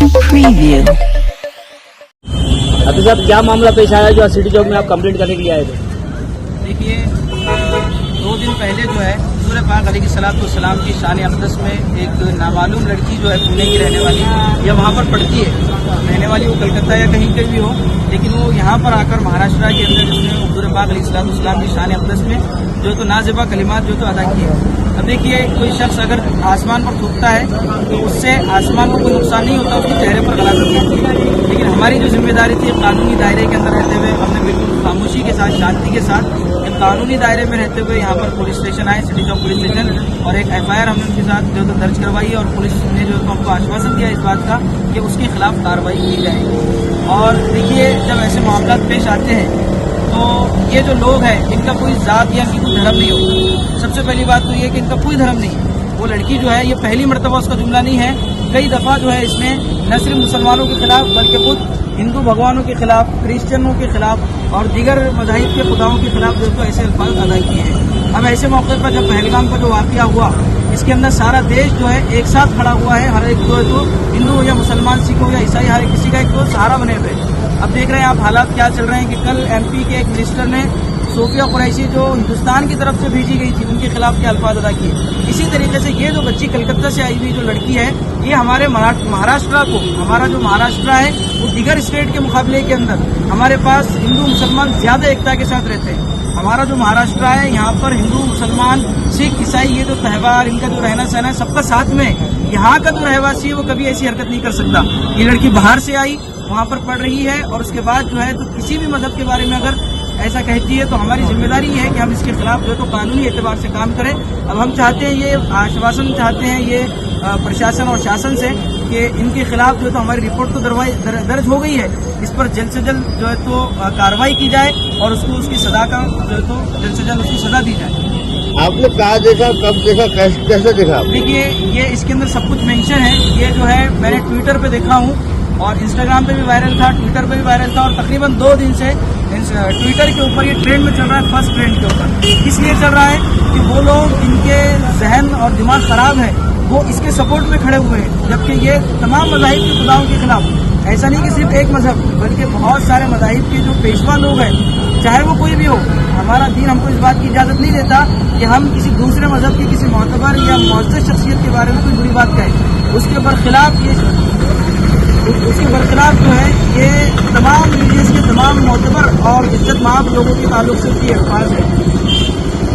Preview. अभी साहब क्या मामला पेश आया जो सिटी चौक में आप कंप्लेंट करने के लिए आए थे? देखिए 2 दिन पहले जो है हुज़ूर पाक अलैहिस्सलाम की शान अक़दस में एक नामालूम लड़की जो है पुणे की रहने वाली या वहाँ पर पढ़ती है, रहने वाली वो कलकत्ता या कहीं के भी हो, लेकिन वो यहाँ पर आकर महाराष्ट्र के अंदर जिसने हुज़ूर पाक अलैहिस्सलाम की शान अक़दस में जो तो नाज़िबा कलिमात जो तो अदा किए। अब देखिए कोई शख्स अगर आसमान पर थूकता है तो उससे आसमान को कोई नुकसान नहीं होता, उसके चेहरे पर गला करती है। लेकिन हमारी जो जिम्मेदारी थी कानूनी दायरे के अंदर रहते हुए हमने बिल्कुल खामोशी के साथ, शांति के साथ कानूनी दायरे में रहते हुए यहाँ पर पुलिस स्टेशन आए, सिटी चौक पुलिस स्टेशन, और एक FIR हमने उनके साथ जो तो दर्ज करवाई और पुलिस ने जो हमको आश्वासन दिया इस बात का कि उसके खिलाफ कार्रवाई की जाएगी। और देखिए जब ऐसे मामला पेश आते हैं तो ये जो लोग हैं इनका कोई जात या कोई धर्म नहीं होता। सबसे पहली बात तो ये कि इनका कोई धर्म नहीं है। वो लड़की जो है ये पहली मरतबा उसका जुमला नहीं है, कई दफ़ा जो है इसने न सिर्फ मुसलमानों के खिलाफ बल्कि खुद हिंदू भगवानों के खिलाफ, क्रिश्चियनों के खिलाफ और दीगर मज़ाहिब के खुदाओं के खिलाफ जो तो ऐसे अल्फाज अदा किए हैं। अब ऐसे मौके पर जब पहलगाम का जो वाक़या हुआ इसके अंदर सारा देश जो है एक साथ खड़ा हुआ है, हर एक जो है तो हिंदू हो या मुसलमान, सिख हो या ईसाई, हर किसी का एक तो सहारा बने हुए। अब देख रहे हैं आप हालात क्या चल रहे हैं कि कल MP के एक मिनिस्टर ने सोफिया कुरैशी जो हिंदुस्तान की तरफ से भेजी गई थी उनके खिलाफ के अल्फाज अदा किए। इसी तरीके से ये जो बच्ची कलकत्ता से आई हुई जो लड़की है ये हमारे महाराष्ट्र को, हमारा जो महाराष्ट्र है वो दीगर स्टेट के मुकाबले के अंदर हमारे पास हिंदू मुसलमान ज्यादा एकता के साथ रहते हैं। हमारा जो महाराष्ट्र है यहाँ पर हिंदू मुसलमान सिख ईसाई ये जो त्यौहार इनका जो रहना सहना है सबका साथ में है। यहाँ का जो रहवासी है वो कभी ऐसी हरकत नहीं कर सकता। ये लड़की बाहर से आई, वहाँ पर पढ़ रही है और उसके बाद जो है तो किसी भी मजहब के बारे में अगर ऐसा कहती है तो हमारी जिम्मेदारी है कि हम इसके खिलाफ जो तो कानूनी एतबार से काम करें। अब हम चाहते हैं, ये आश्वासन चाहते हैं ये प्रशासन और शासन से कि इनके खिलाफ जो तो हमारी रिपोर्ट तो दर्ज हो गई है, इस पर जल्द से जल्द जो है तो कार्रवाई की जाए और उसको उसकी सजा का जो है तो जल्द से जल्द उसकी सजा दी जाए। आपने कहा देखा, कब देखा, कैसे देखा? देखिए ये इसके अंदर सब कुछ मेंशन है। ये जो है मैंने ट्विटर पे देखा हूँ और इंस्टाग्राम पे भी वायरल था, ट्विटर पे भी वायरल था और तकरीबन 2 दिन से ट्विटर के ऊपर ये ट्रेंड में चल रहा है, फर्स्ट ट्रेंड के ऊपर। इसलिए चल रहा है कि वो लोग जिनके जहन और दिमाग खराब है वो इसके सपोर्ट में खड़े हुए हैं, जबकि ये तमाम मज़ाहिब के खुदाओं के खिलाफ, ऐसा नहीं कि सिर्फ एक मजहब बल्कि बहुत सारे मज़ाहिब के जो पेशवा लोग हैं, चाहे वो कोई भी हो, हमारा दीन हमको इस बात की इजाज़त नहीं देता कि हम किसी दूसरे मजहब की किसी मोतबर या मुअज़्ज़ज़ शख्सियत के बारे में कोई बुरी बात कहें। उसके बरखिलाफ जो है ये तमाम रिलीजियस के तमाम मोतबर और इज्जतमाब लोगों के ताल्लुक से ये अल्फाज है।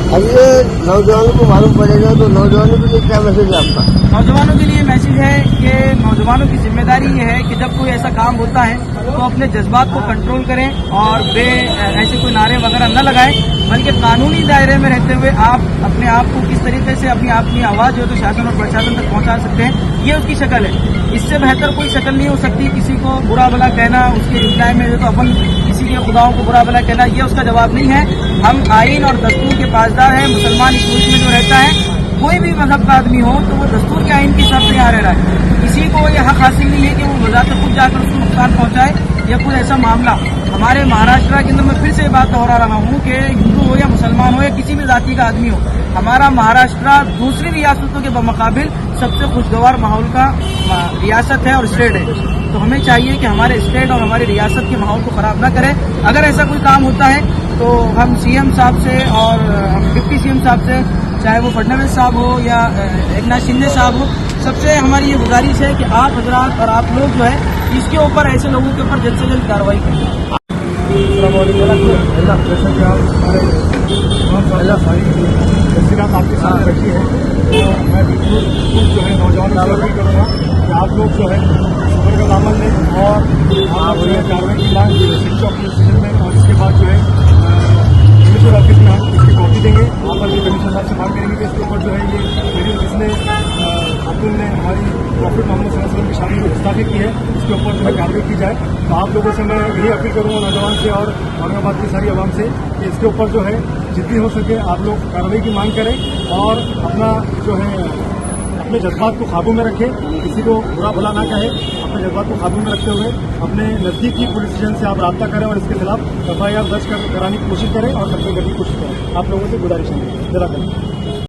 अब ये नौजवानों को मालूम पड़ेगा तो नौजवानों के लिए क्या मैसेज है आपका? नौजवानों के लिए मैसेज है कि नौजवानों की जिम्मेदारी ये है कि जब कोई ऐसा काम होता है तो अपने जज्बात को कंट्रोल करें और ऐसे कोई नारे वगैरह न लगाएं, बल्कि कानूनी दायरे में रहते हुए आप अपने आप को किस तरीके से अपनी आवाज़ जो है तो शासन और प्रशासन तक पहुंचा सकते हैं, ये उसकी शक्ल है। इससे बेहतर कोई शक्ल नहीं हो सकती। किसी को बुरा भला कहना, उसके रिप्लाई में जो तो अपन किसी के खुदाओं को बुरा भला कहना, ये उसका जवाब नहीं है। हम आइन और दस्तूर के पासदार हैं। मुसलमान इस मुल्क में जो रहता है, कोई भी मजहब का आदमी हो तो वो दस्तूर के आइन के हिसाब से यहाँ रह रहा है। किसी को यह हक हासिल नहीं है कि वो वजात खुद जाकर उसको नुकसान पहुंचाए या कोई ऐसा मामला। हमारे महाराष्ट्र के अंदर मैं फिर से बात दोहरा रहा हूँ कि हिंदू हो या मुसलमान हो या किसी भी जाति का आदमी हो, हमारा महाराष्ट्र दूसरी रियासतों के बमुकाबिल सबसे खुशगवार माहौल का रियासत है और स्टेट है। तो हमें चाहिए कि हमारे स्टेट और हमारी रियासत के माहौल को खराब न करें। अगर ऐसा कोई काम होता है तो हम CM साहब से और हम डिप्टी CM साहब से, चाहे वो फडणवीस साहब हो या एकनाथ शिंदे साहब हो, सबसे हमारी ये गुजारिश है कि आप हजरात और आप लोग जो है इसके ऊपर, ऐसे लोगों के ऊपर जल्द से जल्द कार्रवाई करें। जैसा कि आप हमारे तफसीलात आपके साथ रखी है, तो मैं बिल्कुल जो है नौजवानों से अपील करूँगा कि आप लोग जो है सबर का दामन लें और आप जो है कार्रवाई की मांग सिटी चौक पुलिस स्टेशन में और इसके बाद जो है कमिश्नर ऑफिस में हम इसकी कॉपी देंगे। वहाँ पर भी कमिश्नर साहब से मांग करेंगे कि इसके ऊपर जो है ये जिसने खातून ने हमारी प्रॉफिट मोहम्मद सल्लल्लाहु अलैहि वसल्लम की शादी में गुस्ताखी की है उसके ऊपर जो है कार्रवाई की जाए। तो आप लोगों से मैं यही अपील करूँगा, नौजवान से और औरंगाबाद की सारी आवाम से, कि इसके ऊपर जो है जितनी हो सके आप लोग कार्रवाई की मांग करें और अपना जो है अपने जज्बात को काबू में रखें, किसी को बुरा भला ना कहे, अपने जज्बात को काबू में रखते हुए अपने नज़दीकी पुलिस स्टेशन से आप रब्ता करें और इसके खिलाफ FIR दर्ज कराने की कोशिश करें और कंप्लेन करने की कोशिश करें। आप लोगों से गुजारिश है। जरा करें।